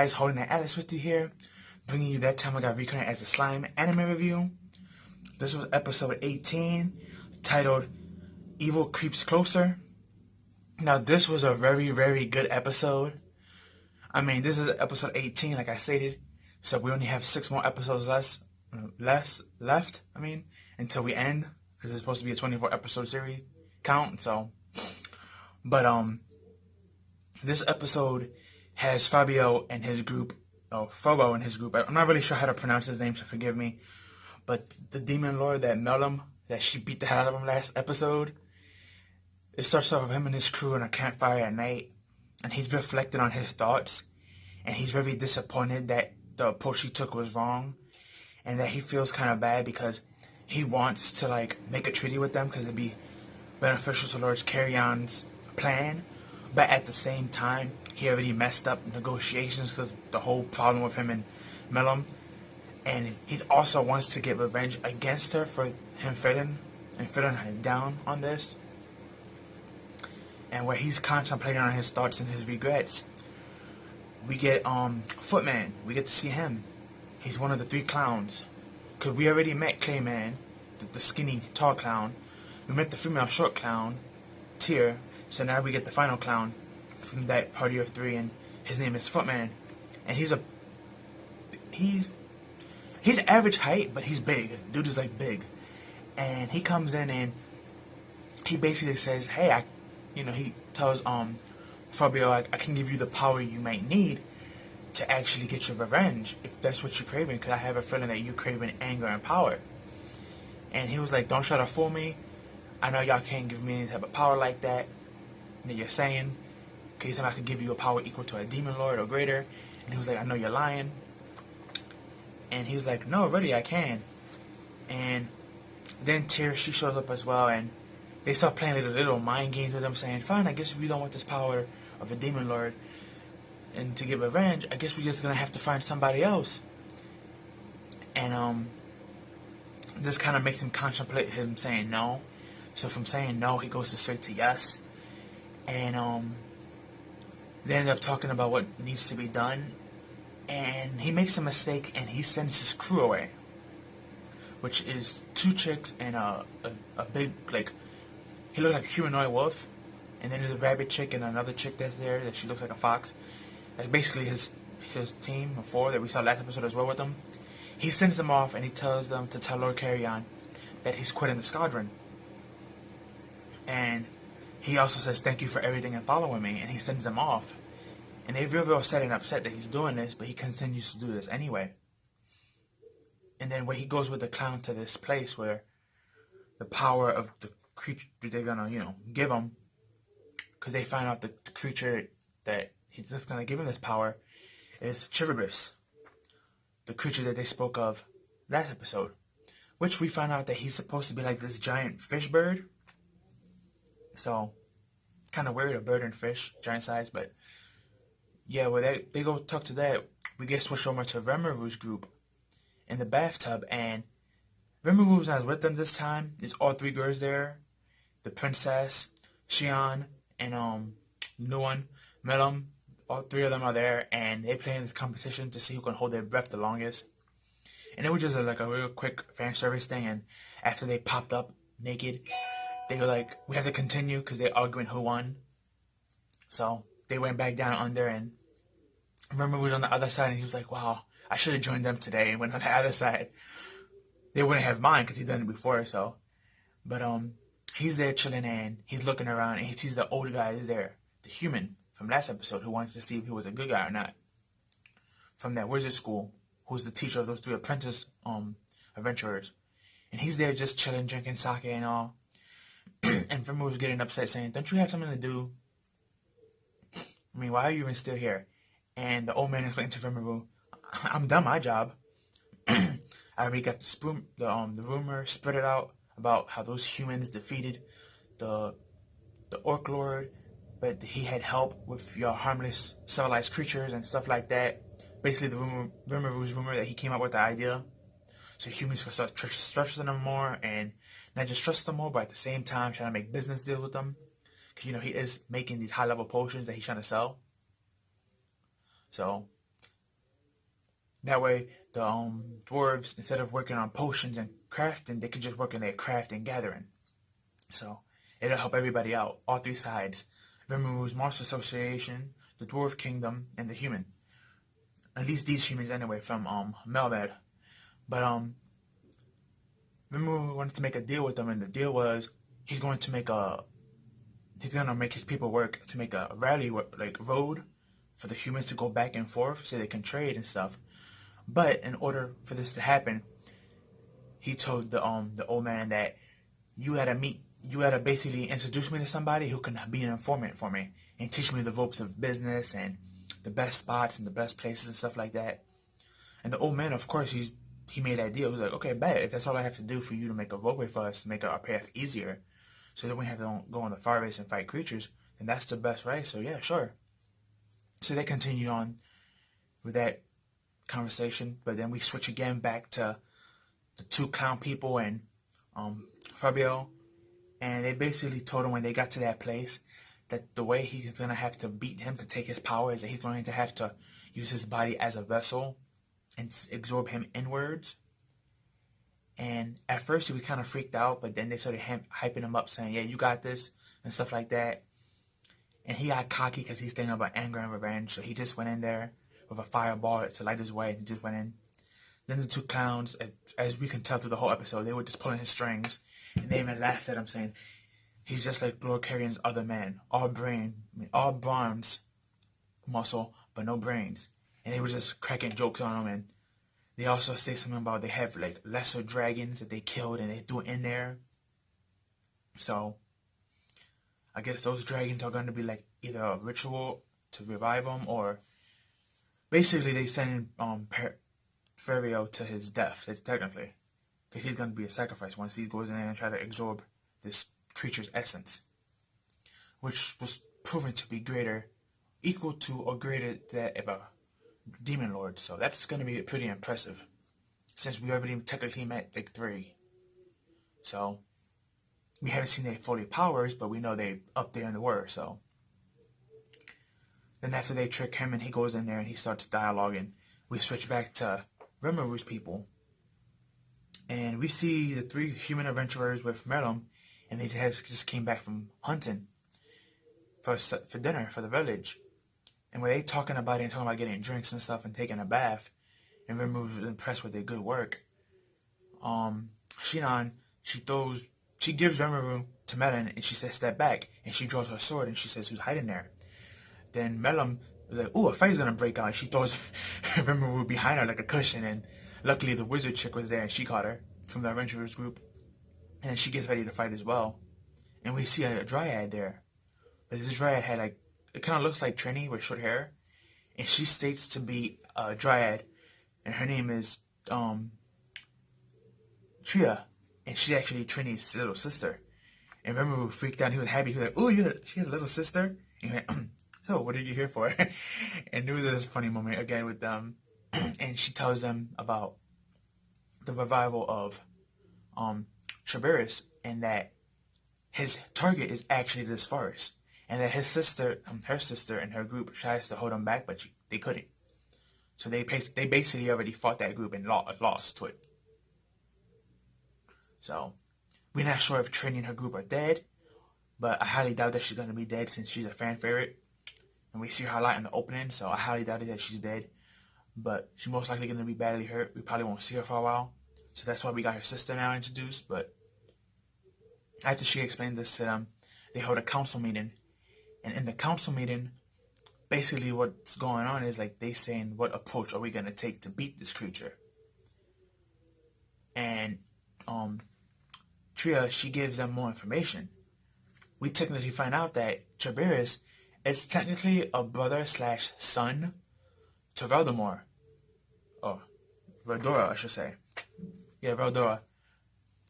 guys, holding the Atlas with you here, bringing you That Time I Got Reincarnated as a Slime anime review. This was episode 18, titled Evil Creeps Closer. Now, this was a very, very good episode. I mean, this is episode 18, like I stated, so we only have 6 more episodes left, until we end, because it's supposed to be a 24 episode series count, but this episode has Fabio and his group. I'm not really sure how to pronounce his name, so forgive me. But the demon lord that Melum, that she beat the hell out of him last episode, it starts off with him and his crew on a campfire at night, and he's reflecting on his thoughts, and he's very disappointed that the approach he took was wrong, and that he feels kind of bad because he wants to make a treaty with them because it'd be beneficial to Lord Carrion's plan. But at the same time, he already messed up negotiations because the whole problem with him and Melum. And he also wants to get revenge against her for him failing her down on this. And where he's contemplating on his thoughts and his regrets, we get Footman. We get to see him. He's one of the 3 clowns. Because we already met Clayman, the skinny, tall clown. We met the female short clown, Tyr. So now we get the final clown from that party of 3, and his name is Footman. And he's average height, but he's big. Dude is big. And he comes in and he basically says, hey, he tells Fabio, I can give you the power you might need to actually get your revenge, if that's what you're craving, because I have a feeling that you're craving anger and power. And he was like, don't try to fool me. I know y'all can't give me any type of power like that you're saying. Okay, so I could give you a power equal to a demon lord or greater. And he was like, I know you're lying. And he was like, no, really, I can. And then Tyr, she shows up as well, and they start playing little mind games with him, saying, fine, I guess if you don't want this power of a demon lord and to get revenge, I guess we're just gonna have to find somebody else. And this kind of makes him contemplate him saying no. So from saying no, he goes straight to yes. And they end up talking about what needs to be done, and he makes a mistake and he sends his crew away, which is 2 chicks and a big, he looks like a humanoid wolf, and then there's a rabbit chick and another chick that's there that she looks like a fox. That's basically his team of 4 that we saw last episode as well with him. He sends them off and he tells them to tell Lord Carrion that he's quitting the squadron. And he also says, thank you for everything and following me, and he sends them off. And they're real sad and upset that he's doing this, but he continues to do this anyway. And then when he goes with the clown to this place where the power of the creature they're gonna, give him, because they find out the creature that he's just gonna give him this power is Chiribus, the creature that they spoke of last episode, which we find out that he's supposed to be like this giant fish bird. So, kind of weird, a bird and fish, giant size, but yeah, well, they go talk to that. We get switched over to Remuru's group in the bathtub, and Remuru's not with them this time. There's all 3 girls there, the princess, Shion, and Nuan, Melum. All 3 of them are there, and they play in this competition to see who can hold their breath the longest. And it was just a real quick fan service thing, and after they popped up naked, they were like, we have to continue because they're arguing who won. So they went back down under, and remember we was on the other side, and he was like, wow, I should have joined them today, and went on the other side. They wouldn't have mine because he'd done it before, so. But he's there chilling, and he's looking around, and he sees the older guy is there, the human from last episode, who wants to see if he was a good guy or not, from that wizard school, who's the teacher of those 3 apprentice adventurers. And he's there just chilling, drinking sake and all. And Rimuru was getting upset, saying, don't you have something to do? I mean, why are you even still here? And the old man explained to Rimuru, I'm done my job. I already got the rumor spread it out about how those humans defeated the Orc Lord, but he had help with your harmless civilized creatures and stuff like that. Basically, Rimuru's rumor that he came up with the idea, so humans could start trusting them more, and not just trust them more, but at the same time trying to make business deals with them. Because, he is making these high-level potions that he's trying to sell. So, That way, the dwarves, instead of working on potions and crafting, they can just work in their craft and gathering. So it'll help everybody out, all three sides. Rimru's Monster Association, the Dwarf Kingdom, and the human. At least these humans anyway, from Melbad. But Rimru wanted to make a deal with them, and the deal was he's going to make his people work to make a rally like road for the humans to go back and forth so they can trade and stuff. But in order for this to happen, he told the old man that you gotta basically introduce me to somebody who can be an informant for me and teach me the ropes of business and the best spots and the best places and stuff like that. And the old man, of course, he made that deal. He was like, okay, bet, if that's all I have to do for you to make a roadway for us to make our path easier, so that we have to go on the far race and fight creatures, then that's the best way. So yeah, sure. So they continue on with that conversation, but then we switch again back to the two clown people and Fabio, and they basically told him when they got to that place that the way he's gonna have to beat him to take his power is that he's going to have to use his body as a vessel and absorb him inwards. And at first he was kind of freaked out, but then they started hyping him up, saying, "Yeah, you got this," and stuff like that. And he got cocky because he's thinking about anger and revenge, so he just went in there with a fireball to light his way, and he just went in. Then the two clowns, as we can tell through the whole episode, they were just pulling his strings, and they even laughed at him, saying, "He's just like Lord Carrion's other man, all bronze muscle, but no brains." And they were just cracking jokes on him, and they also say something about they have like lesser dragons that they killed and they threw in there. So I guess those dragons are going to be like either a ritual to revive them, or basically they send Ferio to his death. It's technically because he's going to be a sacrifice once he goes in there and try to absorb this creature's essence, which was proven to be equal to or greater than a demon lord. So that's going to be pretty impressive, since we already technically met like 3. So we haven't seen their fully powers, but we know they up there in the word. So then after they trick him and he goes in there and he starts dialoguing, we switch back to Rimru's people, and we see the 3 human adventurers with Merlin, and they just came back from hunting for dinner for the village. And when they talking about it and talking about getting drinks and stuff and taking a bath, and Rimru was impressed with their good work, Shinan, she gives Rimru to Melon, and she says, "Step back," and she draws her sword and she says, "Who's hiding there?" Then Melon was like, "Ooh, a fight's gonna break out." And she throws Rimru behind her like a cushion, and luckily the wizard chick was there and she caught her from the adventurers group, and she gets ready to fight as well. And we see a dryad there, but this dryad had like, it kind of looks like Trini with short hair, and she states to be a dryad, and her name is Tria, and she's actually Trini's little sister. And Rimru freaked out. He was happy. He was like, "Ooh, she has a little sister?" And he went, "So what are you here for?" And there was this funny moment again with them, and she tells them about the revival of Shabiris, and that his target is actually this forest, and that his sister, her sister, and her group tries to hold him back, but they couldn't. So they basically already fought that group and lost to it. So we're not sure if Trini and her group are dead, but I highly doubt that she's going to be dead since she's a fan favorite. And we see her a lot in the opening, so I highly doubt that she's dead. But she's most likely going to be badly hurt. We probably won't see her for a while. So that's why we got her sister now introduced. But after she explained this to them, they hold a council meeting. And in the council meeting, basically what's going on is like they saying, what approach are we going to take to beat this creature? And Tria, she gives them more information. We technically find out that Chabiris is technically a brother / son to Veldemort. Oh, Veldora, I should say. Yeah, Veldora.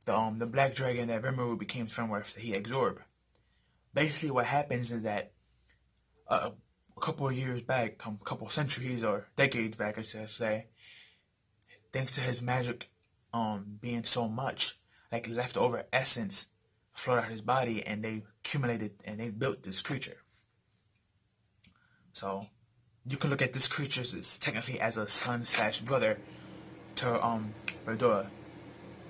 The black dragon that Rimru became friend with, that he absorbed. Basically what happens is that a couple of years back, a couple of centuries or decades back, I should say, thanks to his magic being so much, like leftover essence flowed out his body, and they accumulated and they built this creature. So you can look at this creature as technically as a son slash brother to Verdura.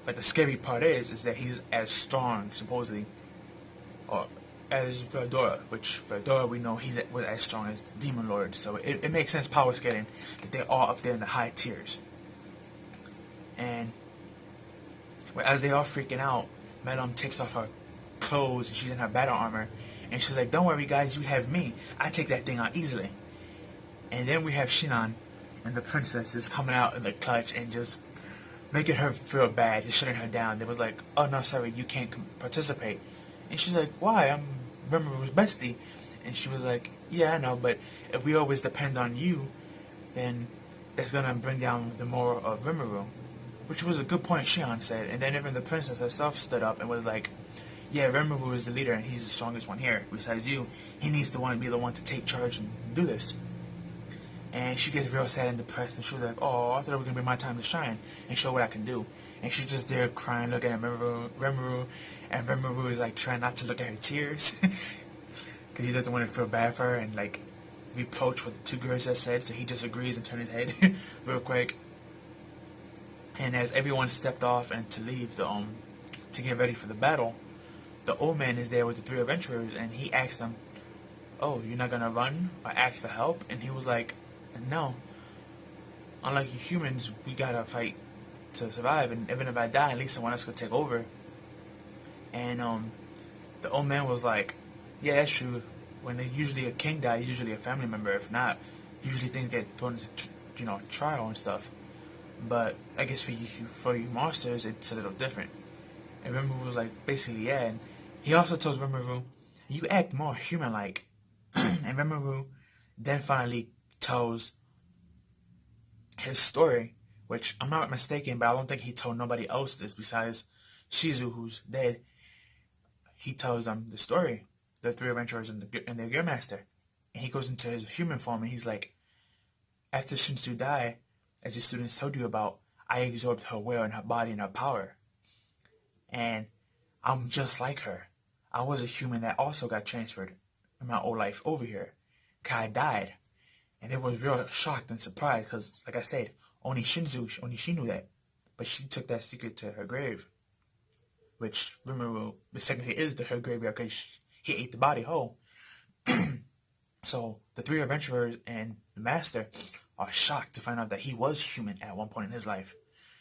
But the scary part is that he's as strong, supposedly, or as Verdura, which Verdura we know he's as strong as Demon Lord. So it makes sense power scaling that they're all up there in the high tiers. And as they all freaking out, Madame takes off her clothes and she's in her battle armor. And she's like, don't worry guys, you have me. I take that thing out easily. And then we have Shinan and the princess just coming out in the clutch and just making her feel bad, just shutting her down. They was like, oh no, sorry, you can't participate. And she's like, why? I'm Rimmeru's bestie. And she was like, yeah, I know, but if we always depend on you, then that's gonna bring down the moral of Rimmeru. Which was a good point, Shion said. And then even the princess herself stood up and was like, yeah, Rimmeru is the leader and he's the strongest one here. Besides you, he needs to be the one to take charge and do this. And she gets real sad and depressed, and she was like, oh, I thought it was going to be my time to shine and show what I can do. And she's just there crying, looking at Rimmeru, and Rimmeru is like trying not to look at her tears because he doesn't want to feel bad for her and like reproach what the two girls just said, so he just agrees and turns his head real quick. And as everyone stepped off and to leave to get ready for the battle, the old man is there with the three adventurers, and he asked them, oh, you're not going to run or ask for help? And he was like, no. Unlike you humans, we gotta fight to survive, and even if I die, at least someone else could take over. And the old man was like, yeah, that's true. When usually a king dies, usually a family member. If not, usually things get thrown into trial and stuff. But I guess for you monsters, it's a little different. And Rimuru was like, basically, yeah. And he also tells Rimuru, you act more human-like. And Rimuru then finally tells his story, which I'm not mistaken, but I don't think he told nobody else this besides Shizu, who's dead. He tells them the story, the three adventurers and their gear master, and he goes into his human form, and he's like, after Shinsu died, as the students told you about, I absorbed her will and her body and her power, and I'm just like her. I was a human that also got transferred in my old life over here, because I died. And it was real shocked and surprised because, like I said, only she knew that. But she took that secret to her grave. Which, remember, technically is her graveyard because he ate the body whole. So, the three adventurers and the master are shocked to find out that he was human at one point in his life.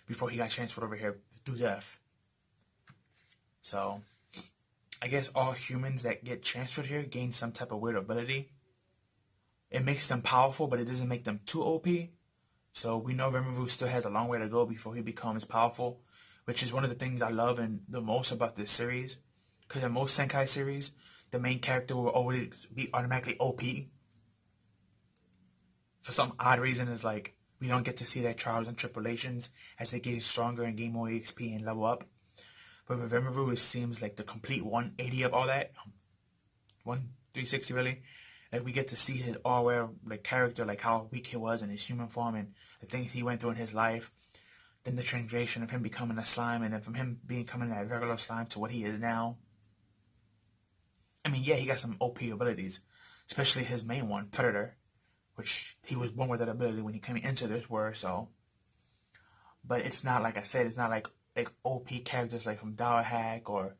Before he got transferred over here through death. So, I guess all humans that get transferred here gain some type of weird ability. It makes them powerful, but it doesn't make them too OP. So we know Rimuru still has a long way to go before he becomes powerful, which is one of the things I love and the most about this series. Because in most Senkai series, the main character will always be automatically OP. For some odd reason, it's like we don't get to see their trials and tribulations as they get stronger and gain more EXP and level up. But with Rimuru, it seems like the complete 180 of all that. 360 really. Like, we get to see his all-aware character, like how weak he was in his human form and the things he went through in his life. Then the translation of him becoming a slime, and then from him becoming that regular slime to what he is now. I mean, yeah, he got some OP abilities, especially his main one, Predator, which he was born with that ability when he came into this world, so. But it's not, like I said, it's not like OP characters like from Dower Hack or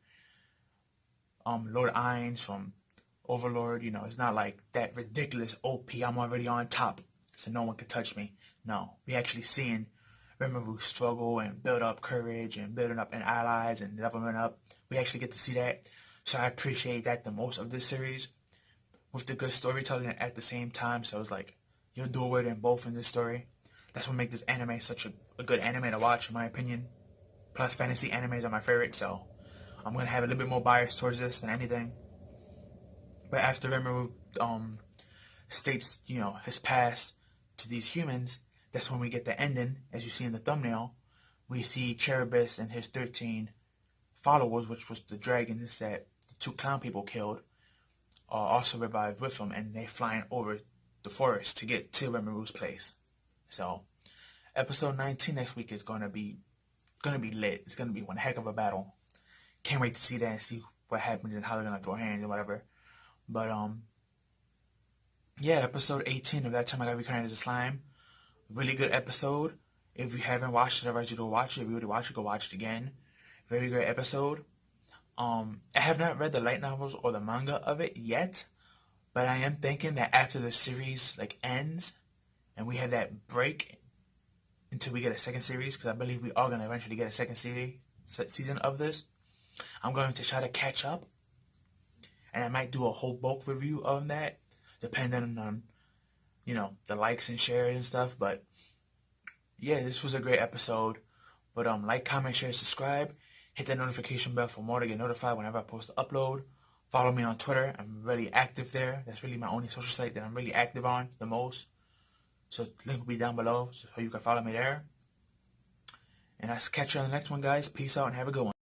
Lord Ainz from Overlord, it's not like that ridiculous OP, I'm already on top, so no one can touch me. No, we actually seeing Rimuru struggle and build up courage and building up in allies and leveling up. We actually get to see that, so I appreciate that the most of this series, with the good storytelling at the same time. So it's like, you'll do it in both in this story. That's what makes this anime such a good anime to watch, in my opinion. Plus, fantasy animes are my favorite, so I'm going to have a little bit more bias towards this than anything. But after Rimuru states, his past to these humans, that's when we get the ending, as you see in the thumbnail. We see Cherubius and his 13 followers, which was the dragons that the two clown people killed, are also revived with him, and they're flying over the forest to get to Rimuru's place. So, episode 19 next week is gonna be lit. It's gonna be one heck of a battle. Can't wait to see that and see what happens and how they're gonna throw hands and whatever. But yeah, episode 18 of That Time I Got Reincarnated as a Slime. Really good episode. If you haven't watched it, I urge you to watch it. If you already watched it, go watch it again. Very great episode. I have not read the light novels or the manga of it yet, but I am thinking that after the series like ends and we have that break until we get a second series, because I believe we are gonna eventually get a second season of this. I'm going to try to catch up, and I might do a whole bulk review of that, depending on the likes and shares and stuff. But yeah, this was a great episode. But like, comment, share, subscribe. Hit that notification bell for more to get notified whenever I post to upload. Follow me on Twitter. I'm really active there. That's really my only social site that I'm really active on the most. So link will be down below so you can follow me there. And I'll catch you on the next one, guys. Peace out and have a good one.